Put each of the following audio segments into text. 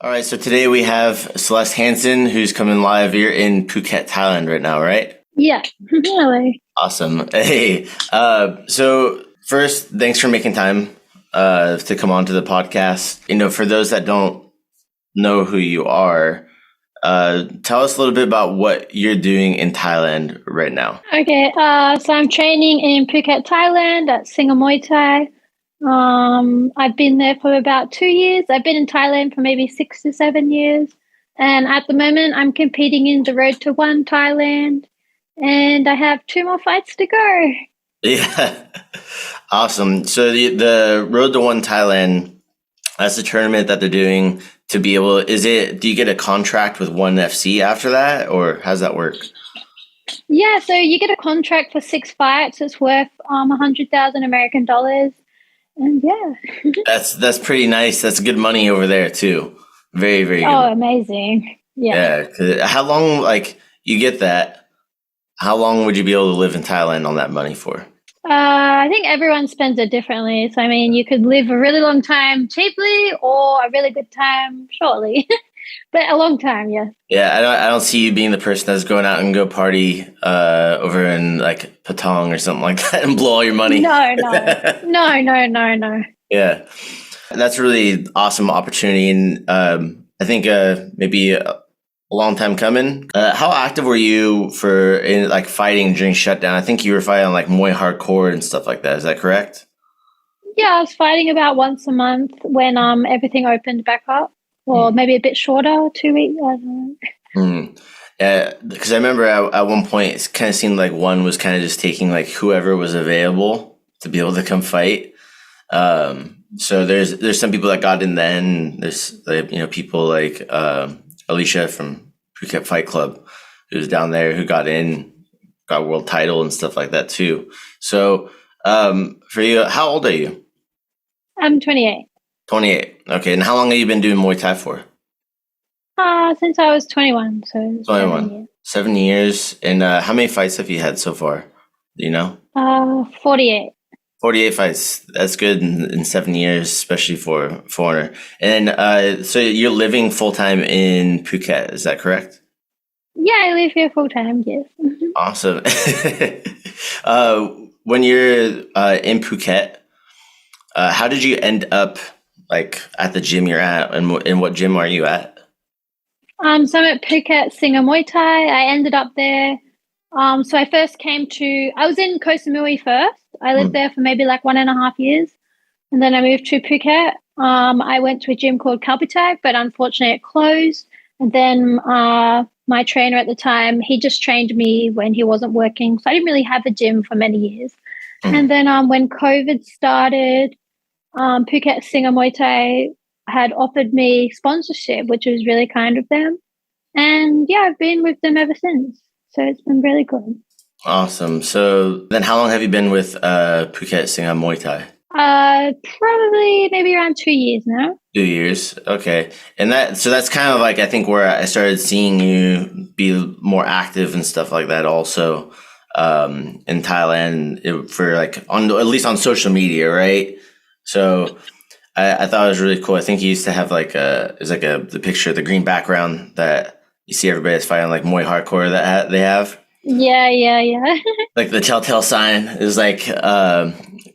All right, so today we have Celest Hansen, who's coming live here in Phuket, Thailand right now, right? Yeah. Hello. Awesome. Hey, so first, thanks for making time to come on to the podcast. For those that don't know who you are, tell us a little bit about what you're doing in Thailand right now. Okay. So I'm training in Phuket, Thailand at Muay Thai. I've been there for about 2 years. I've been in Thailand for maybe 6 to 7 years. And at the moment, I'm competing in the Road to One Thailand. And I have 2 more fights to go. Yeah, awesome. So the Road to One Thailand, that's the tournament that they're doing to be able. Do you get a contract with One FC after that, or how's that work? Yeah, so you get a contract for 6 fights. It's worth 100,000 American dollars. And yeah. That's pretty nice. That's good money over there too. Very, very good. Oh, amazing. Yeah. Yeah. How long, you get that? How long would you be able to live in Thailand on that money for? I think everyone spends it differently. So, I mean, you could live a really long time cheaply or a really good time shortly. But a long time, yeah. Yeah, I don't see you being the person that's going out and go party over in Patong or something like that and blow all your money. No. Yeah, that's a really awesome opportunity, and I think maybe a long time coming. How active were you in fighting during shutdown? I think you were fighting Muay hardcore and stuff like that. Is that correct? Yeah, I was fighting about once a month when everything opened back up. Or maybe a bit shorter, 2 weeks, I don't know. Yeah, because I remember at one point it kind of seemed like One was kind of just taking whoever was available to be able to come fight. So there's some people that got in then. There's people like Alicia from Phuket Fight Club, who's down there, who got a world title and stuff like that too. So for you, how old are you? I'm 28. 28. Okay. And how long have you been doing Muay Thai for? Since I was 21. So 21. 7 years. 7 years. And how many fights have you had so far? Do you know? 48. 48 fights. That's good in 7 years, especially for a foreigner. And so you're living full-time in Phuket. Is that correct? Yeah, I live here full-time, yes. Awesome. When you're in Phuket, how did you end up at the gym you're at, and what gym are you at? So I'm at Phuket Muay Thai. I ended up there. So I was in Koh Samui first. I lived there for maybe 1.5 years. And then I moved to Phuket. I went to a gym called Kalpitai, but unfortunately it closed. And then my trainer at the time, he just trained me when he wasn't working. So I didn't really have a gym for many years. And then when COVID started, Phuket Muay Thai had offered me sponsorship, which was really kind of them. And yeah, I've been with them ever since. So it's been really good. Awesome. So then how long have you been with Phuket Muay Thai? Probably maybe around 2 years now. 2 years. Okay. And that's kind of I think where I started seeing you be more active and stuff like that also in Thailand for on at least on social media, right? So I thought it was really cool. I think you used to have the picture, the green background that you see everybody that's fighting Muay hardcore that they have. Yeah. The telltale sign is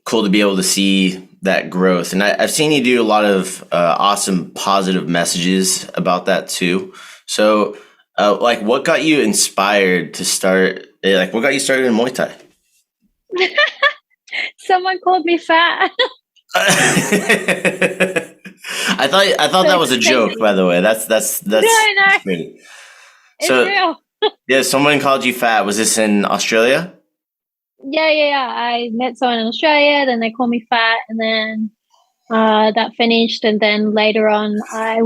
cool to be able to see that growth. And I've seen you do a lot of awesome positive messages about that too. So what got you inspired to start, what got you started in Muay Thai? Someone called me fat. I thought that was a joke, by the way. That's no. Funny. It's real. Yeah, someone called you fat. Was this in Australia? Yeah. I met someone in Australia, then they called me fat, and then that finished. And then later on, I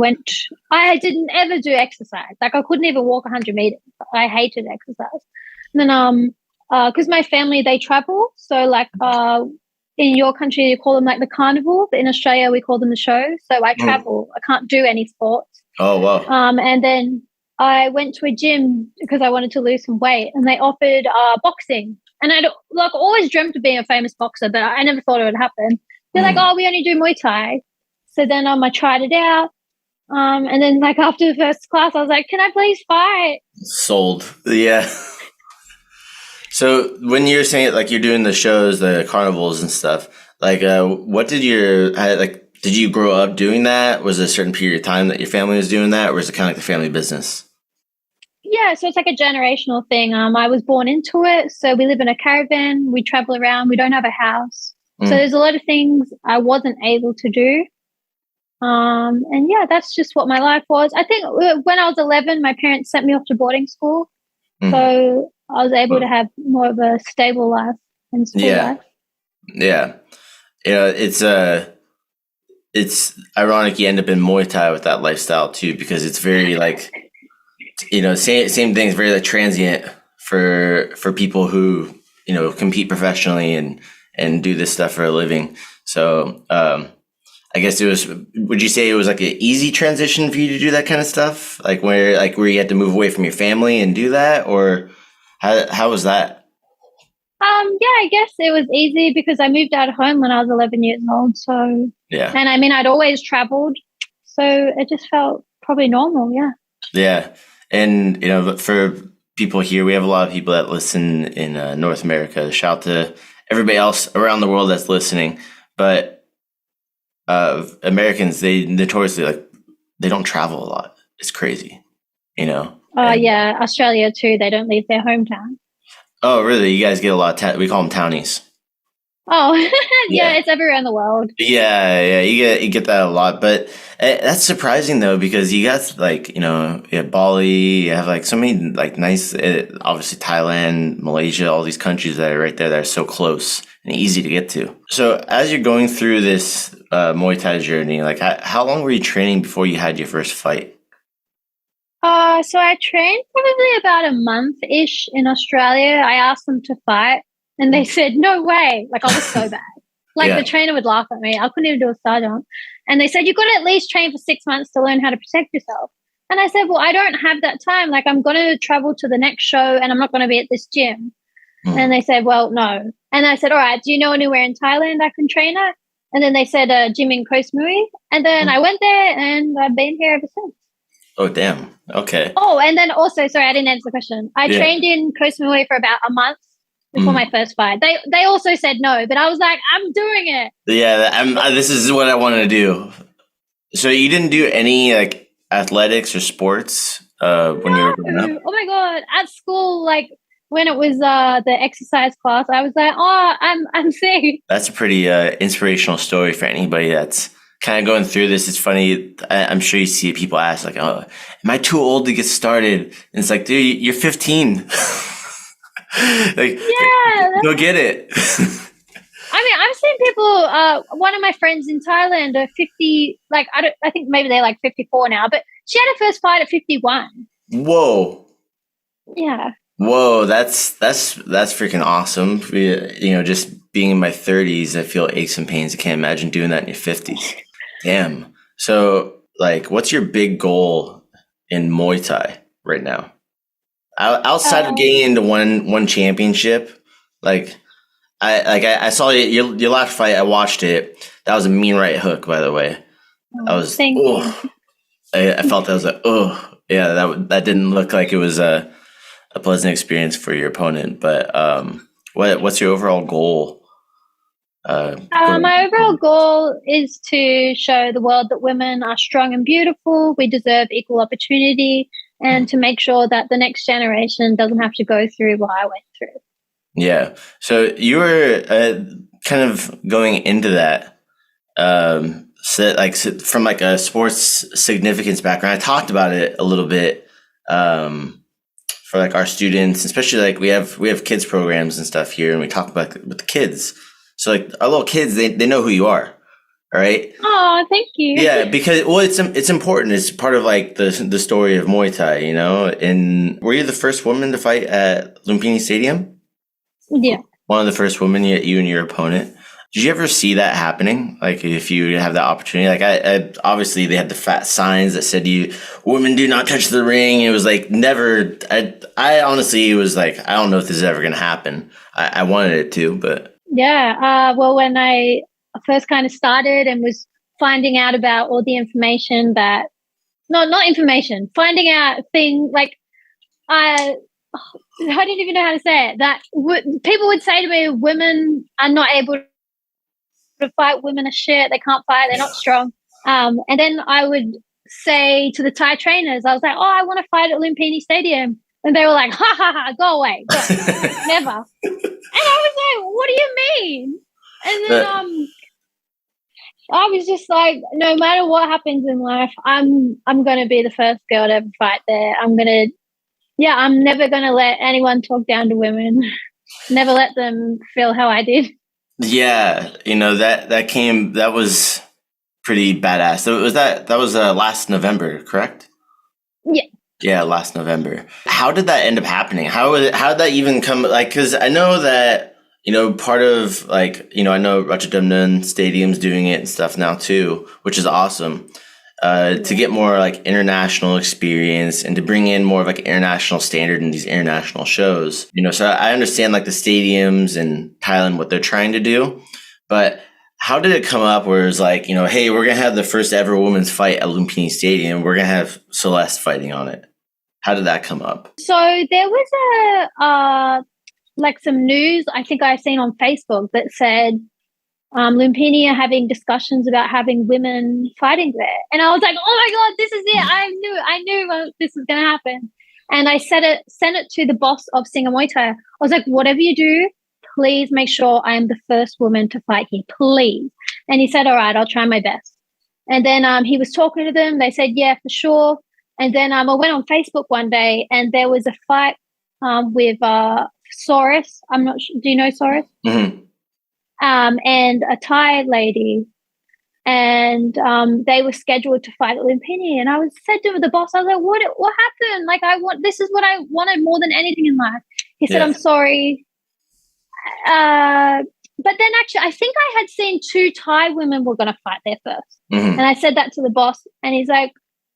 didn't ever do exercise. I couldn't even walk 100 meters. I hated exercise. And then because my family, they travel, so in your country, you call them the carnival. But in Australia, we call them the show. So I travel. I can't do any sports. Oh, wow. And then I went to a gym because I wanted to lose some weight, and they offered boxing. And I'd always dreamt of being a famous boxer, but I never thought it would happen. They're oh, we only do Muay Thai. So then I tried it out. And then like after the first class, I was like, "Can I please fight?" Sold. Yeah. So when you're saying like you're doing the shows, the carnivals and stuff, like what did like did you grow up doing that? Was there a certain period of time that your family was doing that, or was it kind of like the family business? Yeah, so it's like a generational thing. I was born into it, so we live in a caravan. We travel around. We don't have a house, so Mm. there's a lot of things I wasn't able to do. And yeah, that's just what my life was. I think when I was 11, my parents sent me off to boarding school, Mm. so I was able to have more of a stable life and school Yeah. life. Yeah. Yeah. It's ironic you end up in Muay Thai with that lifestyle too, because it's very like, same thing. It's very like transient for people who compete professionally and do this stuff for a living. So I guess it was. Would you say it was like an easy transition for you to do that kind of stuff, where you had to move away from your family and do that, or how was that? Yeah, I guess it was easy because I moved out of home when I was 11 years old. So, Yeah, and I mean, I'd always traveled, so it just felt probably normal. Yeah. yeah, and for people here, we have a lot of people that listen in North America. Shout out to everybody else around the world that's listening, but Americans, they notoriously they don't travel a lot. It's crazy, And, Yeah, Australia too. They don't leave their hometown. oh, really? You guys get a lot of we call them townies. Oh, yeah, Yeah. it's everywhere in the world. Yeah, you get that a lot, but that's surprising though because you got like you have Bali, you have like so many like nice, obviously Thailand, Malaysia, all these countries that are right there that are so close and easy to get to. So as you're going through this Muay Thai journey, like how long were you training before you had your first fight? So I trained probably about a month-ish in Australia. I asked them to fight and they said, no way. Like I was so bad. Like Yeah. the trainer would laugh at me. I couldn't even do a star jump. And they said, you've got to at least train for 6 months to learn how to protect yourself. And I said, well, I don't have that time. Like I'm going to travel to the next show and I'm not going to be at this gym. And they said, well, no. And I said, all right, do you know anywhere in Thailand I can train at? And then they said, gym in Koh Samui. And then I went there and I've been here ever since. Oh, damn. Okay. Oh, and then also, sorry, I didn't answer the question. I Yeah. trained in Koh Samui for about a month before my first fight. They also said no, but I was like, I'm doing it. Yeah, this is what I want to do. So you didn't do any like athletics or sports when you were growing up? Oh my god! At school, like when it was the exercise class, I was like, oh, I'm sick. That's a pretty inspirational story for anybody that's kind of going through this. It's funny. I'm sure you see people ask like, "Oh, am I too old to get started?" And it's like, dude, you're 15. Like, Yeah. go get it. I mean, I've seen people. One of my friends in Thailand are 50. Like, I think maybe they're like 54 now, but she had her first fight at 51. Whoa. Yeah. Whoa, that's freaking awesome. Just being in my 30s, I feel aches and pains. I can't imagine doing that in your 50s. Damn. So, like, what's your big goal in Muay Thai right now? Outside of getting into one championship, like I saw your last fight. I watched it. That was a mean right hook, by the way. I was I felt that was like yeah, that didn't look like it was a pleasant experience for your opponent. But what's your overall goal? My overall goal is to show the world that women are strong and beautiful. We deserve equal opportunity, and to make sure that the next generation doesn't have to go through what I went through. Yeah. So you were kind of going into that, from like a sports significance background. I talked about it a little bit for like our students, especially like we have kids programs and stuff here, and we talk about with the kids. So like our little kids, they know who you are, all right? Oh, thank you. Yeah, because it's important. It's part of like the story of Muay Thai, And were you the first woman to fight at Lumpini Stadium? Yeah. One of the first women, you and your opponent. Did you ever see that happening? Like if you have the opportunity, like I obviously they had the fat signs that said women do not touch the ring. It was like never. I honestly was like, I don't know if this is ever going to happen. I wanted it to, but yeah. Well, when I first kind of started and was finding out about all the information that not information, finding out things like I don't even know how to say it. That people would say to me, women are not able to fight. Women are shit. They can't fight. They're not strong. And then I would say to the Thai trainers, I was like, oh, I want to fight at Lumpini Stadium. And they were like, ha, ha, ha, go away. Go. Never. And I was like, what do you mean? And then I was just like, no matter what happens in life, I'm going to be the first girl to ever fight there. I'm never going to let anyone talk down to women. Never let them feel how I did. Yeah, that was pretty badass. So that was last November, correct? Yeah. Yeah, last November. How did that end up happening? How did that even come? Like, because I know that part of I know Ratchadamnern Stadium's doing it and stuff now too, which is awesome. To get more like international experience and to bring in more of like international standard in these international shows. So I understand like the stadiums in Thailand, what they're trying to do, but how did it come up where it's like, hey, we're going to have the first ever women's fight at Lumpini Stadium. We're going to have Celeste fighting on it. How did that come up? So there was some news I think I've seen on Facebook that said Lumpini are having discussions about having women fighting there. And I was like, oh my God, this is it. I knew this was going to happen. And I sent it to the boss of Singer Muay Thai. I was like, whatever you do, please make sure I am the first woman to fight here, please. And he said, all right, I'll try my best. And then he was talking to them. They said, yeah, for sure. And then I went on Facebook one day and there was a fight with Soros. I'm not sure. Do you know Soros? Mm-hmm. And a Thai lady, and they were scheduled to fight at Lumpini. And I said to the boss, I was like, what happened? Like, this is what I wanted more than anything in life. He said, I'm sorry. But then actually, I think I had seen 2 Thai women were going to fight there first. Mm-hmm. And I said that to the boss, and he's like,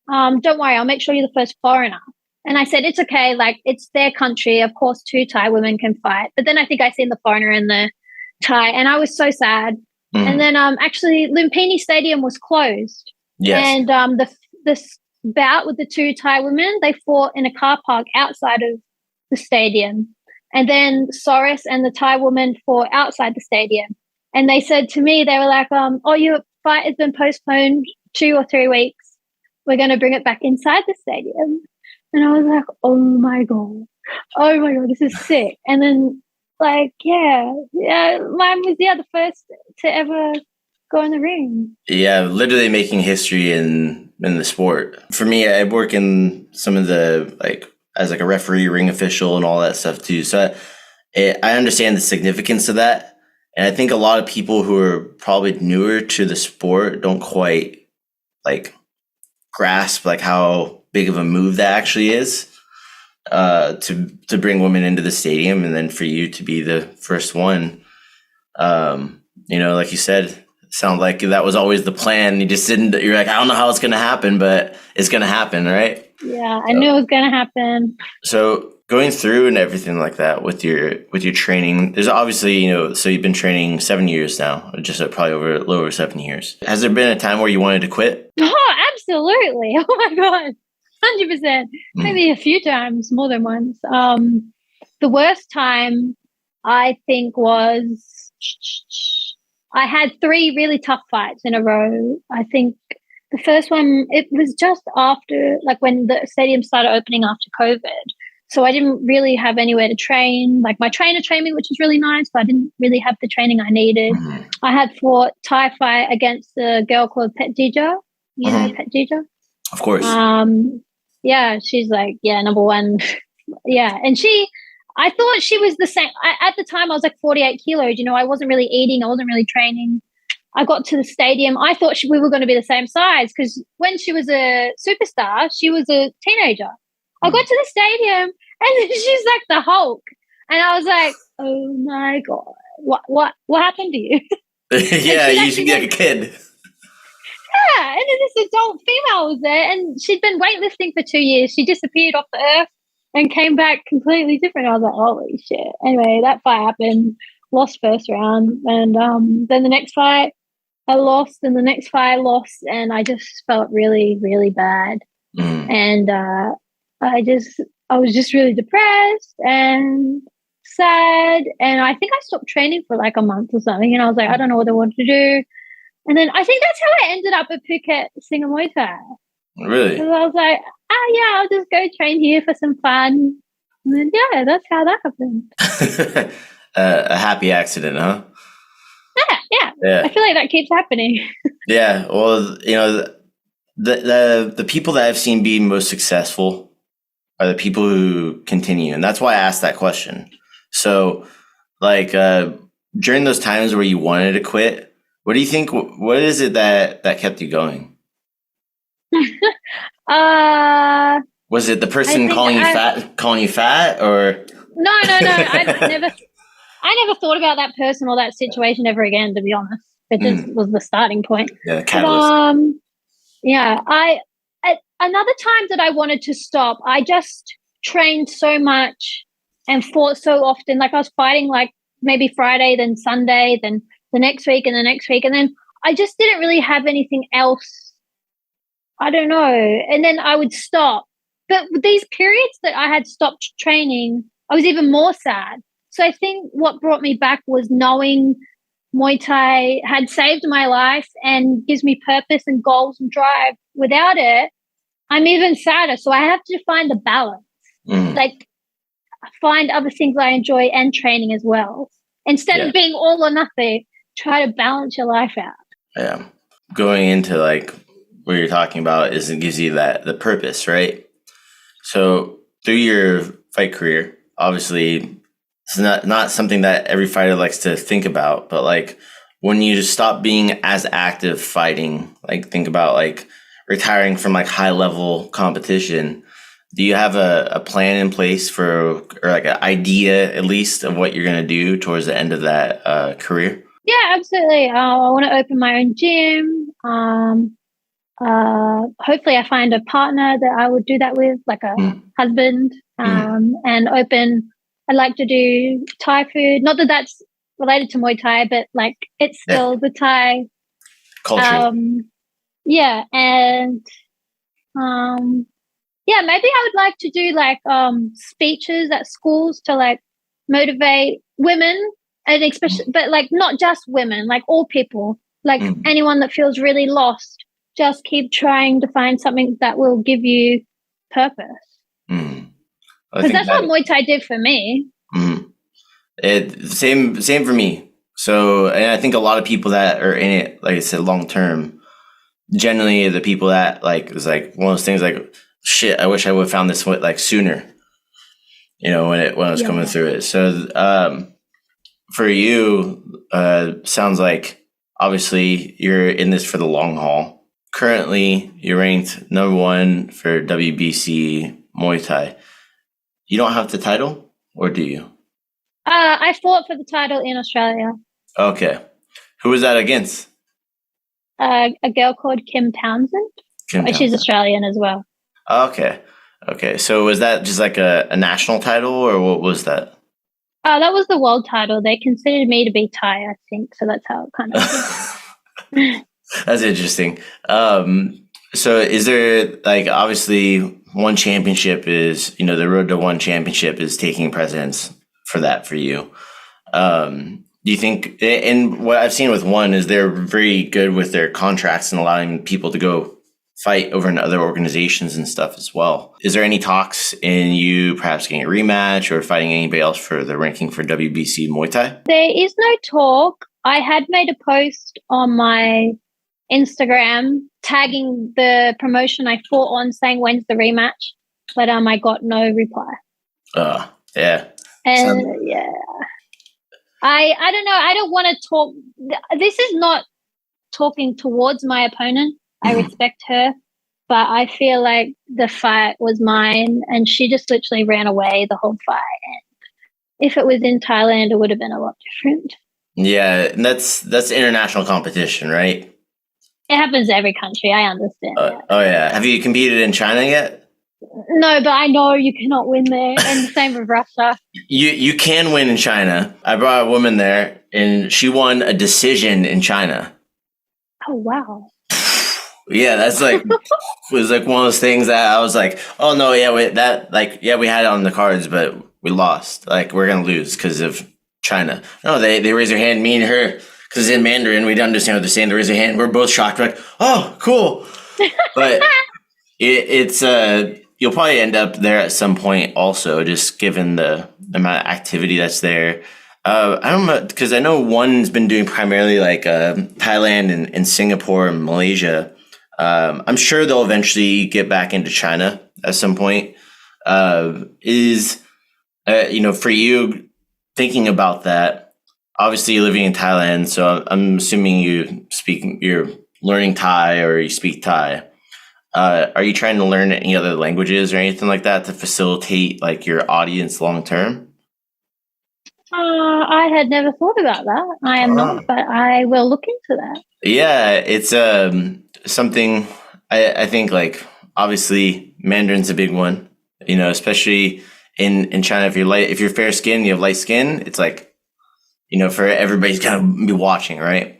don't worry, I'll make sure you're the first foreigner. And I said, it's okay. Like, it's their country. Of course, 2 Thai women can fight. But then I think I seen the foreigner in the Thai, and I was so sad. And then actually Lumpini Stadium was closed. Yes. And the bout with the 2 Thai women, they fought in a car park outside of the stadium. And then Soros and the Thai woman fought outside the stadium. And they said to me, they were like, oh, your fight has been postponed 2 or 3 weeks. We're going to bring it back inside the stadium. And I was like, oh my God, this is sick. And then mine was the first to ever go in the ring. Yeah, literally making history in the sport. For me, I work in some of the as a referee, ring official, and all that stuff too. So I understand the significance of that, and I think a lot of people who are probably newer to the sport don't quite grasp how big of a move that actually is. To bring women into the stadium, and then for you to be the first one, like you said, it sounded like that was always the plan. You just didn't. You're like, I don't know how it's going to happen, but it's going to happen, right? Yeah, I knew it was going to happen. So going through and everything like that with your training, there's obviously so you've been training 7 years now, just probably a little over 7 years. Has there been a time where you wanted to quit? Oh, absolutely! Oh my God. 100%. Maybe a few times, more than once. The worst time, I think, was I had 3 really tough fights in a row. I think the first one, it was just after, when the stadium started opening after COVID. So I didn't really have anywhere to train. My trainer trained me, which was really nice, but I didn't really have the training I needed. I had fought Thai fight against a girl called Pet Jija. You know Pet Jija? Of course. Yeah, she's number one. Yeah. And I thought she was the same. At the time, I was 48 kilos. I wasn't really eating. I wasn't really training. I got to the stadium. I thought we were going to be the same size because when she was a superstar, she was a teenager. I got to the stadium and she's like the Hulk. And I was like, oh my God, what happened to you? Yeah, you should be like a kid. Yeah, and then this adult female was there, and she'd been weightlifting for 2 years. She disappeared off the earth and came back completely different. I was like, holy shit. Anyway, that fight happened, lost first round, and then the next fight I lost, and the next fight I lost, and I just felt really, really bad. And I was just really depressed and sad. And I think I stopped training for like a month or something. And I was like, I don't know what I want to do. And then I think that's how I ended up at Phuket Singer Muay Thai. Really? Because I was like, yeah, I'll just go train here for some fun. And then, yeah, that's how that happened. A happy accident, huh? Yeah. I feel like that keeps happening. Yeah. Well, the people that I've seen be most successful are the people who continue. And that's why I asked that question. So, like, during those times where you wanted to quit, what do you think? What is it that kept you going? Was it the person calling you fat, or no? I never thought about that person or that situation ever again. To be honest, it just was the starting point. Yeah, catalyst. Another time that I wanted to stop, I just trained so much and fought so often. Like I was fighting like maybe Friday, then Sunday, then the next week and the next week, and then I just didn't really have anything else. I don't know. And then I would stop. But with these periods that I had stopped training, I was even more sad. So I think what brought me back was knowing Muay Thai had saved my life and gives me purpose and goals and drive. Without it, I'm even sadder. So I have to find a balance. Like find other things I enjoy and training as well. Instead of being all or nothing, try to balance your life out. Yeah. Going into like what you're talking about is it gives you the purpose, right? So through your fight career, obviously it's not something that every fighter likes to think about, but like when you just stop being as active fighting, like think about like retiring from like high level competition, do you have a plan in place or like an idea at least of what you're going to do towards the end of that career? Yeah, absolutely. I want to open my own gym. Hopefully I find a partner that I would do that with, like a husband, and open. I like to do Thai food. Not that that's related to Muay Thai, but like it's still the Thai culture. Yeah, and maybe I would like to do like speeches at schools to like motivate women, and especially, but like not just women, like all people, like anyone that feels really lost. Just keep trying to find something that will give you purpose. Because that's what Muay Thai did for me. Same for me. So, and I think a lot of people that are in it, like I said, long term, generally the people that like is like one of those things like, shit, I wish I would have found this like sooner. When I was coming through it. So, for you, sounds like obviously you're in this for the long haul. Currently, you're ranked number 1 for WBC Muay Thai. You don't have the title, or do you? I fought for the title in Australia. Okay. Who was that against? A girl called Kim Townsend. She's Australian as well. Okay. So was that just like a national title, or what was that? That was the world title. They considered me to be Thai, I think. So that's how it kind of That's interesting. So is there like obviously one championship is, the road to one championship is taking precedence for you. Do you think, and what I've seen with one is they're very good with their contracts and allowing people to go fight over in other organizations and stuff as well. Is there any talks in you perhaps getting a rematch or fighting anybody else for the ranking for WBC Muay Thai? There is no talk. I had made a post on my Instagram tagging the promotion I fought on, saying when's the rematch, but I got no reply. Yeah. And I don't know. I don't want to talk. This is not talking towards my opponent. I respect her, but I feel like the fight was mine, and she just literally ran away the whole fight. And if it was in Thailand, it would have been a lot different. Yeah, and that's international competition, right? It happens to every country. I understand. Oh yeah. Have you competed in China yet? No, but I know you cannot win there, and the same with Russia. You can win in China. I brought a woman there, and she won a decision in China. Oh wow! Yeah, that's like was like one of those things that I was like, oh no, yeah, we had it on the cards, but we lost. Like we're gonna lose because of China. No, they raise their hand. Me and her, because in Mandarin we don't understand what they're saying. They raise their hand. We're both shocked. We're like, oh, cool. But it's you'll probably end up there at some point. Also, just given the amount of activity that's there. I don't know because I know one's been doing primarily like Thailand and Singapore and Malaysia. I'm sure they'll eventually get back into China at some point. For you thinking about that, obviously you're living in Thailand, so I'm assuming you're learning Thai or you speak Thai. Are you trying to learn any other languages or anything like that to facilitate like your audience long term? I had never thought about that. I am not, but I will look into that. Yeah, it's something I think like obviously Mandarin's a big one. Especially in China, if you're fair skinned, you have light skin, it's like for everybody's kind of be watching, right?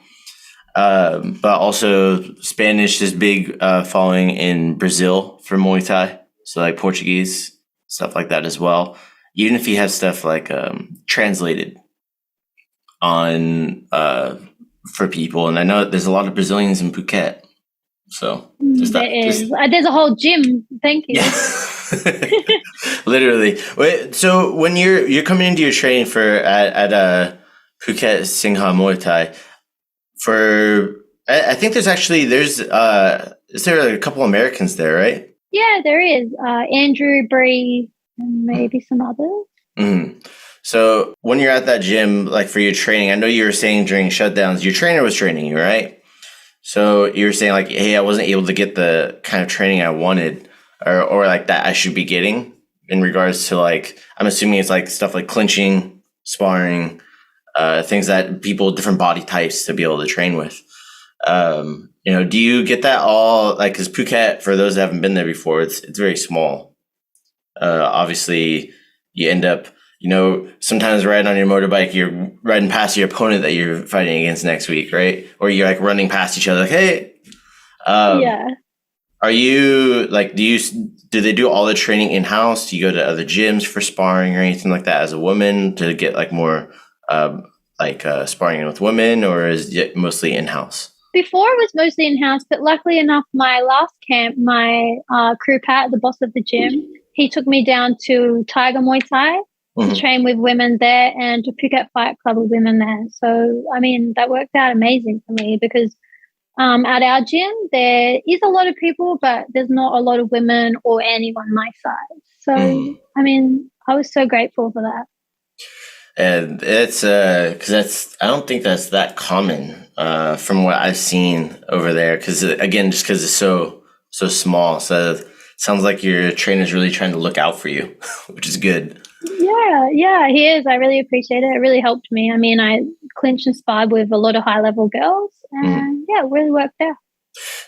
But also Spanish is big following in Brazil for Muay Thai, so like Portuguese stuff like that as well. Even if you have stuff like translated on for people, and I know there's a lot of Brazilians in Phuket, so there's a whole gym. Thank you. Yeah. Literally. Wait, so when you're coming into your training for at Phuket Singha Muay Thai, I think there's is there a couple Americans there, right? Yeah, there is Andrew, Bree, and maybe some others. Mm-hmm. So when you're at that gym, like for your training, I know you were saying during shutdowns, your trainer was training you, right? So you were saying like, hey, I wasn't able to get the kind of training I wanted or like that I should be getting in regards to like, I'm assuming it's like stuff like clinching, sparring, things that people, different body types to be able to train with. Do you get that all like, cause Phuket, for those that haven't been there before, it's very small. Obviously you end up, sometimes riding on your motorbike, you're riding past your opponent that you're fighting against next week, right? Or you're like running past each other, like, hey. Yeah. Are you like? Do they do all the training in house? Do you go to other gyms for sparring or anything like that as a woman to get like more, sparring with women, or is it mostly in house? Before it was mostly in house, but luckily enough, my last camp, my crew Pat, the boss of the gym, he took me down to Tiger Muay Thai to train with women there and to Phuket Fight Club with women there. So, I mean, that worked out amazing for me because at our gym, there is a lot of people, but there's not a lot of women or anyone my size. So, I mean, I was so grateful for that. And it's because I don't think that's that common from what I've seen over there. Because again, just because it's so small, so it sounds like your trainer's really trying to look out for you, which is good. Yeah, he is. I really appreciate it. It really helped me. I mean, I clinched and sparred with a lot of high level girls, and it really worked out.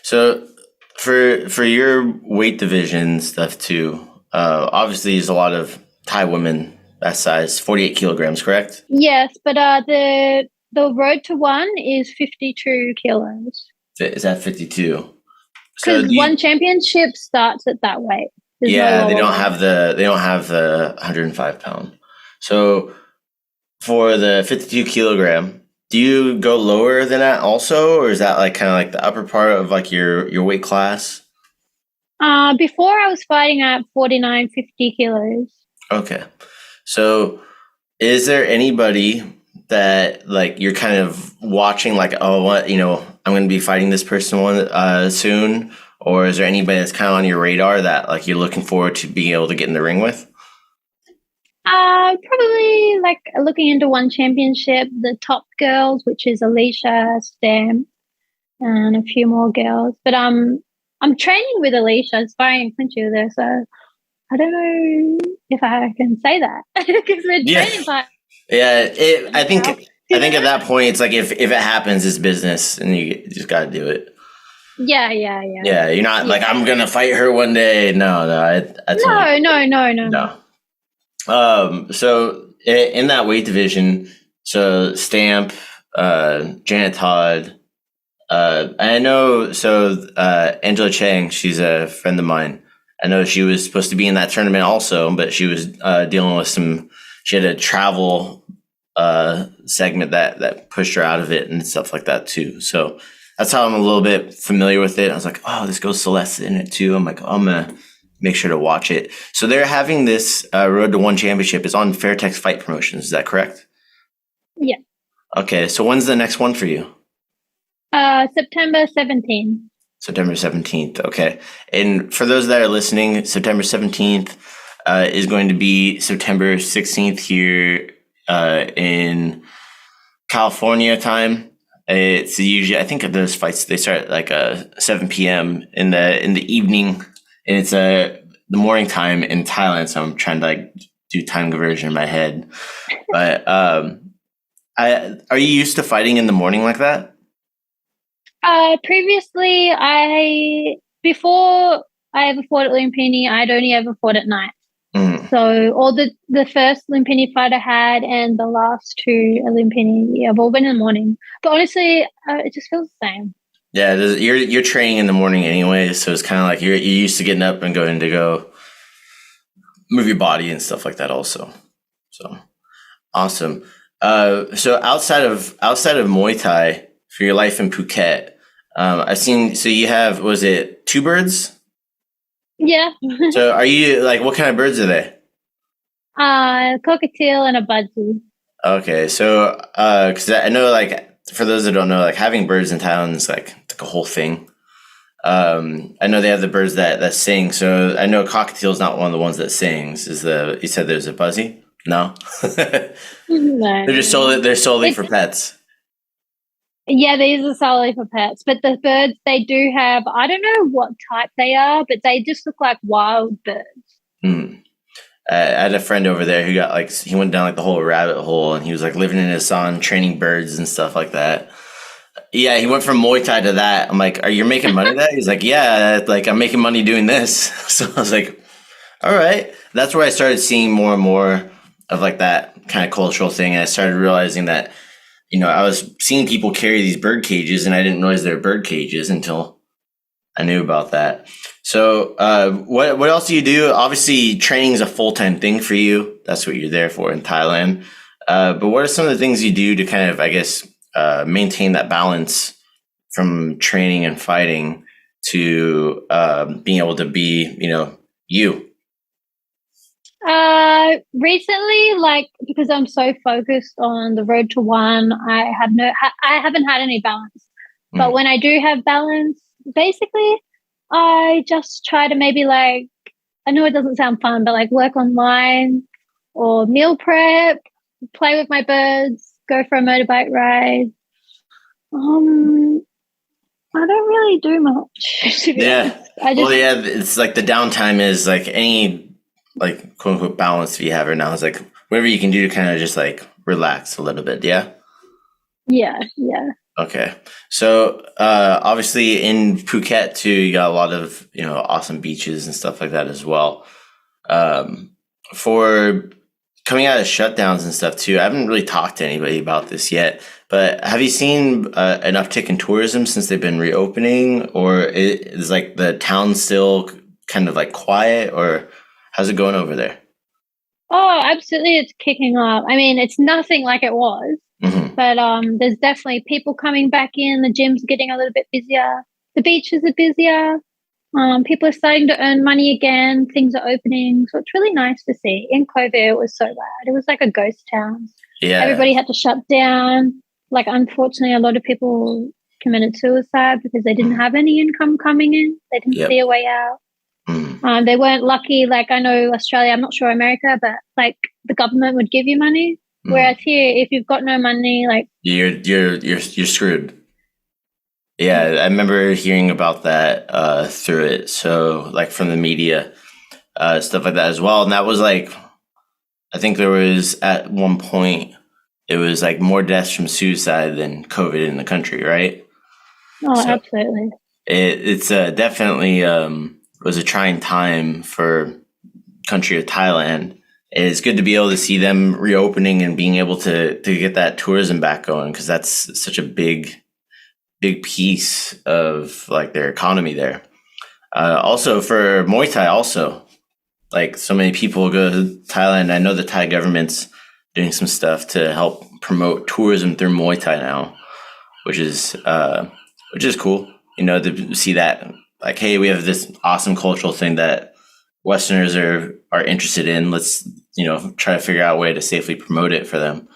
So for your weight division stuff too, obviously there's a lot of Thai women that size, 48 kilograms, correct? Yes, but the road to one is 52 kilos. Is that 52? Because one championship starts at that weight. There's they don't have the 105 pound. So for the 52 kilogram, do you go lower than that also, or is that like kind of like the upper part of like your weight class? Before I was fighting at 49, 50 kilos. Okay. So is there anybody that like you're kind of watching like, oh, what, I'm going to be fighting this person soon? Or is there anybody that's kind of on your radar that like you're looking forward to being able to get in the ring with? Probably like looking into one championship, the top girls, which is Alicia, Stamp, and a few more girls. But I'm training with Alicia, sparring and clinching with her, so I don't know if I can say that because we're training part. Yeah, I think at that point it's like if it happens, it's business, and you just got to do it. Yeah. Yeah, you're not like I'm gonna fight her one day. No. So in that weight division, so Stamp, Janet Todd, I know. So Angela Chang, she's a friend of mine. I know she was supposed to be in that tournament also, but she was dealing with some. She had a travel segment that pushed her out of it and stuff like that too. So that's how I'm a little bit familiar with it. I was like, oh, this goes Celeste in it too. I'm like, oh, I'm gonna make sure to watch it. So they're having this Road to One Championship. It's on Fairtex Fight Promotions. Is that correct? Yeah. Okay. So when's the next one for you? September 17th. September 17th. Okay. And for those that are listening, September 17th is going to be September 16th here in California time. It's usually, I think of those fights, they start at like 7 p.m. in the evening, and it's the morning time in Thailand. So I'm trying to like do time conversion in my head. But are you used to fighting in the morning like that? Previously, before I ever fought at Lumpini, I'd only ever fought at night. So all the first Lumpini fight I had and the last two at Lumpini, I've all been in the morning. But honestly, it just feels the same. Yeah, you're training in the morning anyway, so it's kind of like you're used to getting up and going to go move your body and stuff like that also. So awesome. So outside of Muay Thai, for your life in Phuket, I've seen. So you have, was it 2 birds? Yeah. So are you like, what kind of birds are they? Cockatiel and a budgie. Okay, so because I know, like, for those that don't know, like having birds in Thailand is like a whole thing. I know they have the birds that sing. So I know cockatiel is not one of the ones that sings. You said there's a buzzy? No, No. they're solely for pets. Yeah, these are solely for pets. But the birds, they do have, I don't know what type they are, but they just look like wild birds. I had a friend over there who got like, he went down like the whole rabbit hole, and he was like living in his son, training birds and stuff like that. Yeah, he went from Muay Thai to that. I'm like, are you making money that? He's like, yeah, like I'm making money doing this. So I was like, all right. That's where I started seeing more and more of like that kind of cultural thing. And I started realizing that, I was seeing people carry these bird cages, and I didn't realize they were bird cages until I knew about that. So what else do you do? Obviously, training is a full-time thing for you. That's what you're there for in Thailand. But what are some of the things you do to kind of, I guess, maintain that balance from training and fighting to being able to be, you? Recently, like, because I'm so focused on the road to one, I haven't had any balance. But when I do have balance, basically, I just try to maybe, like, I know it doesn't sound fun, but like work online or meal prep, play with my birds, go for a motorbike ride. I don't really do much. To be honest. It's like the downtime is like any like quote unquote balance you have right now is like whatever you can do to kind of just like relax a little bit. Yeah. Yeah. Okay. So obviously in Phuket too, you got a lot of, awesome beaches and stuff like that as well. For coming out of shutdowns and stuff too, I haven't really talked to anybody about this yet, but have you seen an uptick in tourism since they've been reopening, or is like the town still kind of like quiet, or how's it going over there? Oh, absolutely. It's kicking up. I mean, it's nothing like it was. But there's definitely people coming back in. The gym's getting a little bit busier. The beaches are busier. People are starting to earn money again. Things are opening. So it's really nice to see. In COVID, it was so bad. It was like a ghost town. Yeah. Everybody had to shut down. Like, unfortunately, a lot of people committed suicide because they didn't have any income coming in. They didn't see a way out. They weren't lucky. Like, I know Australia, I'm not sure America, but like the government would give you money. Whereas here, if you've got no money, like you're screwed. Yeah, I remember hearing about that through it. So like from the media, stuff like that as well. And that was like, I think there was at one point, it was like more deaths from suicide than COVID in the country, right? Oh, so absolutely. It's definitely was a trying time for country of Thailand. It's good to be able to see them reopening and being able to get that tourism back going, because that's such a big big piece of like their economy there. Also for Muay Thai, also like so many people go to Thailand. I know the Thai government's doing some stuff to help promote tourism through Muay Thai now, which is cool. You know, to see that like, hey, we have this awesome cultural thing that Westerners are interested in. Let's, you know, try to figure out a way to safely promote it for them.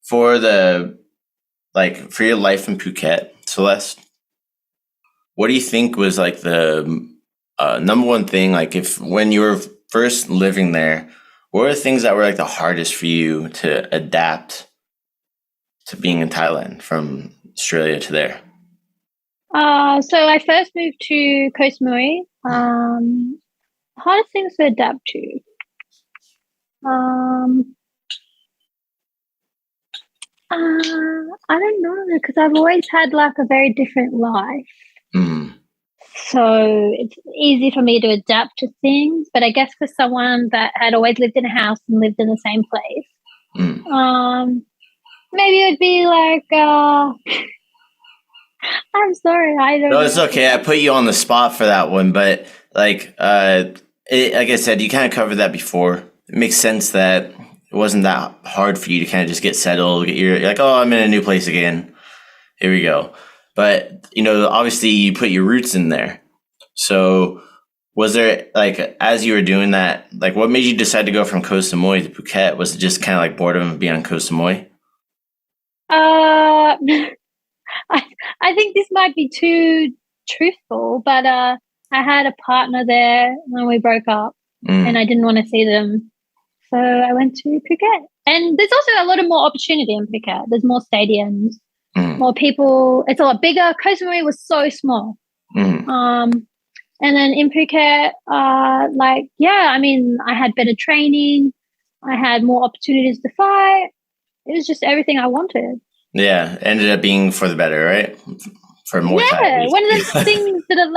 For your life in Phuket, Celeste, what do you think was like the number one thing, like if when you were first living there, what were the things that were like the hardest for you to adapt to being in Thailand from Australia to there? So I first moved to Koh Samui. Hardest things to adapt to. I don't know, because I've always had like a very different life. Mm. So it's easy for me to adapt to things. But I guess for someone that had always lived in a house and lived in the same place, maybe it would be like, I'm sorry, I don't know. No, it's okay. I put you on the spot for that one, but like like I said, you kind of covered that before. It makes sense that it wasn't that hard for you to kind of just get settled. You're like, oh, I'm in a new place again. Here we go. But, you know, obviously you put your roots in there. So was there, like, as you were doing that, like, what made you decide to go from Koh Samui to Phuket? Was it just kind of like boredom of being on Koh Samui? I think this might be too truthful, but I had a partner there when we broke up, and I didn't want to see them. So I went to Phuket. And there's also a lot of more opportunity in Phuket. There's more stadiums, more people. It's a lot bigger. Koh Samui was so small. And then in Phuket, I mean, I had better training. I had more opportunities to fight. It was just everything I wanted. Yeah, ended up being for the better, right? For more time. Yeah, one of those things that are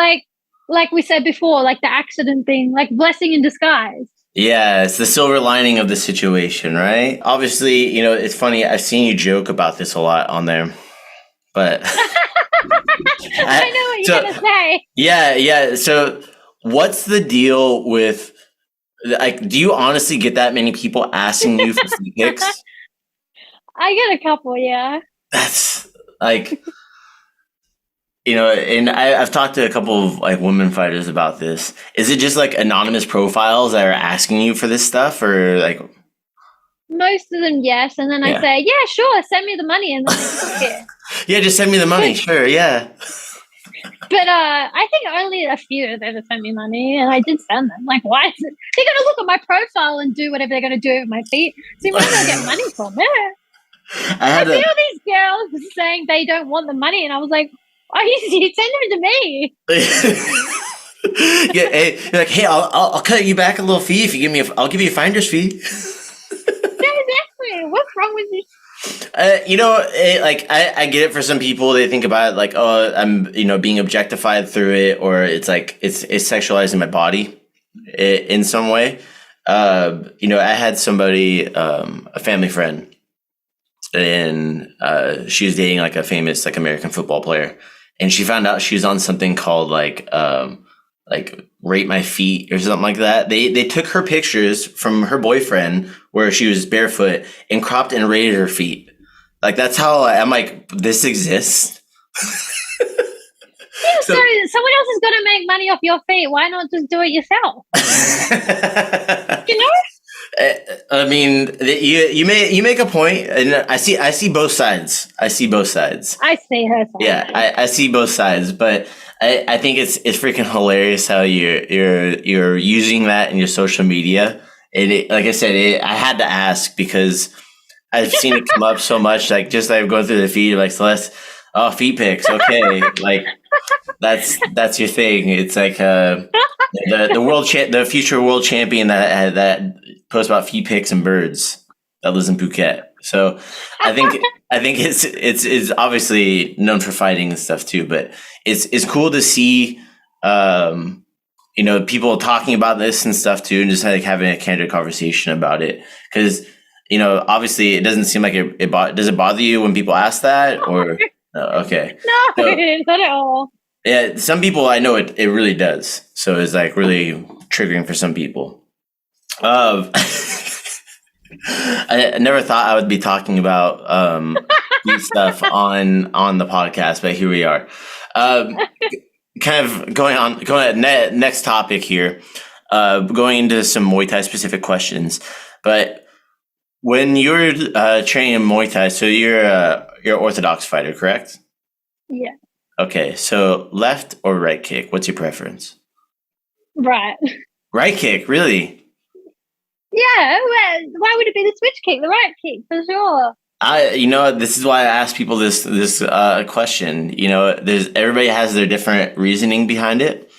like we said before, like the accident thing, like blessing in disguise. Yeah, it's the silver lining of the situation, right? Obviously, you know, it's funny. I've seen you joke about this a lot on there, but I know what you're gonna say. Yeah. So, what's the deal with like? Do you honestly get that many people asking you for free pics? I get a couple, yeah. That's like, you know, and I've talked to a couple of like women fighters about this. Is it just like anonymous profiles that are asking you for this stuff, or like? Most of them, yes, and then I say, yeah, sure, send me the money, and then I just Yeah, just send me the money, sure, yeah. But I think only a few of them sent me money, and I did send them. Like, why is it? They're going to look at my profile and do whatever they're going to do with my feet. So you might as well get money from it. I see all these girls saying they don't want the money, and I was like, "Oh, you send them to me." Yeah, hey, you're like, hey, I'll cut you back a little fee if you give me I'll give you a finder's fee. Yeah, exactly. What's wrong with you? You know, I get it. For some people, they think about it like, oh, I'm, you know, being objectified through it, or it's like it's sexualizing my body in some way. You know, I had somebody, a family friend, and she was dating like a famous like American football player, and she found out she was on something called like Rate My Feet or something like that. They took her pictures from her boyfriend where she was barefoot and cropped and rated her feet. Like, that's how I'm like, this exists. Yeah, so someone else is going to make money off your feet. Why not just do it yourself? You know? I mean, you make a point, and I see both sides. I see her side. Yeah, I see both sides, but I think it's freaking hilarious how you're using that in your social media. And like I said, I had to ask because I've seen it come up so much. Like, just like going through the feed, like, Celeste, oh, feet pics, okay, like that's your thing. It's like the future world champion that posts about feet pics and birds that lives in Phuket. So I think it's obviously known for fighting and stuff too, but it's cool to see you know, people talking about this and stuff too, and just like having a candid conversation about it. Because, you know, obviously it doesn't seem like does it bother you when people ask that, or Okay. No, So, not at all. yeah, some people I know it really does. So it's like really triggering for some people. I never thought I would be talking about these stuff on the podcast, but here we are. Um, Kind of going next topic here. Going into some Muay Thai specific questions, but when you're training in Muay Thai, so you're an Orthodox fighter, correct? Yeah. Okay, so left or right kick? What's your preference? Right. Right kick, really? Yeah. Well, why would it be the switch kick? The right kick, for sure. This is why I ask people this question. There's everybody has their different reasoning behind it.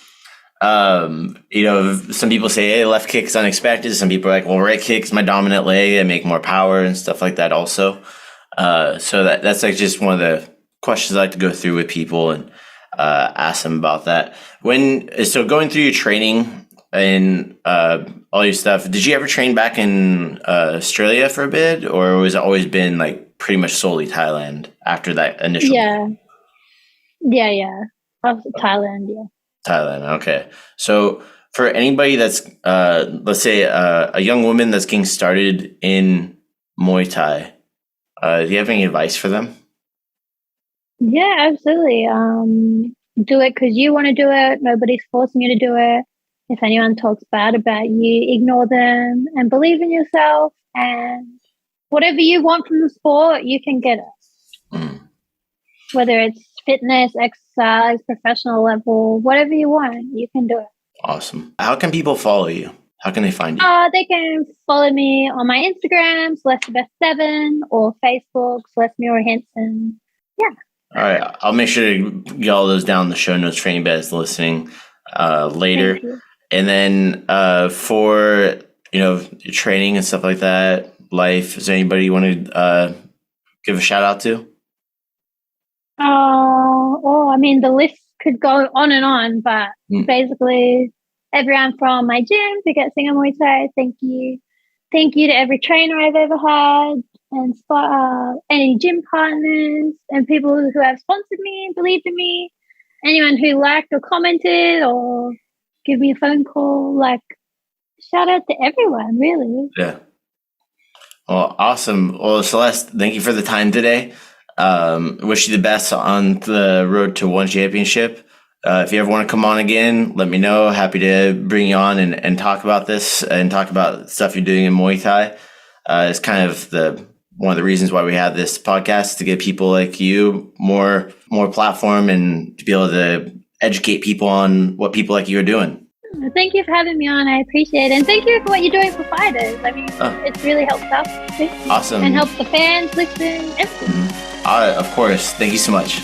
Some people say, "Hey, left kick is unexpected." Some people are like, "Well, right kick is my dominant leg. I make more power and stuff like that." Also, so that's like just one of the questions I like to go through with people and ask them about that. So going through your training and all your stuff, did you ever train back in Australia for a bit, or was it always been like pretty much solely Thailand after that initial? Yeah. Thailand, yeah. Thailand, okay. So for anybody that's, let's say, a young woman that's getting started in Muay Thai, do you have any advice for them? Yeah, absolutely. Do it because you want to do it. Nobody's forcing you to do it. If anyone talks bad about you, ignore them and believe in yourself. And whatever you want from the sport, you can get it. Mm. Whether it's fitness, exercise, professional level, whatever you want, you can do it. Awesome. How can people follow you? How can they find you? They can follow me on my Instagram, Celest7, or Facebook, Celest Hansen. Yeah. All right. I'll make sure to get all those down in the show notes for anybody that's listening later. And then for, your training and stuff like that, life, is there anybody you want to give a shout out to? The list could go on and on, but basically everyone from my gym, Phuket Muay Thai, thank you. Thank you to every trainer I've ever had, and any gym partners and people who have sponsored me and believed in me. Anyone who liked or commented or give me a phone call, shout out to everyone, really. Yeah. Well, awesome. Well, Celeste, thank you for the time today. Wish you the best on the road to one championship. If you ever want to come on again, let me know. Happy to bring you on and talk about this and talk about stuff you're doing in Muay Thai. It's kind of one of the reasons why we have this podcast, to give people like you more platform and to be able to educate people on what people like you are doing. Thank you for having me on. I appreciate it. And thank you for what you're doing for fighters. It's really helped us. Awesome. And helped the fans listen. Of course. Thank you so much.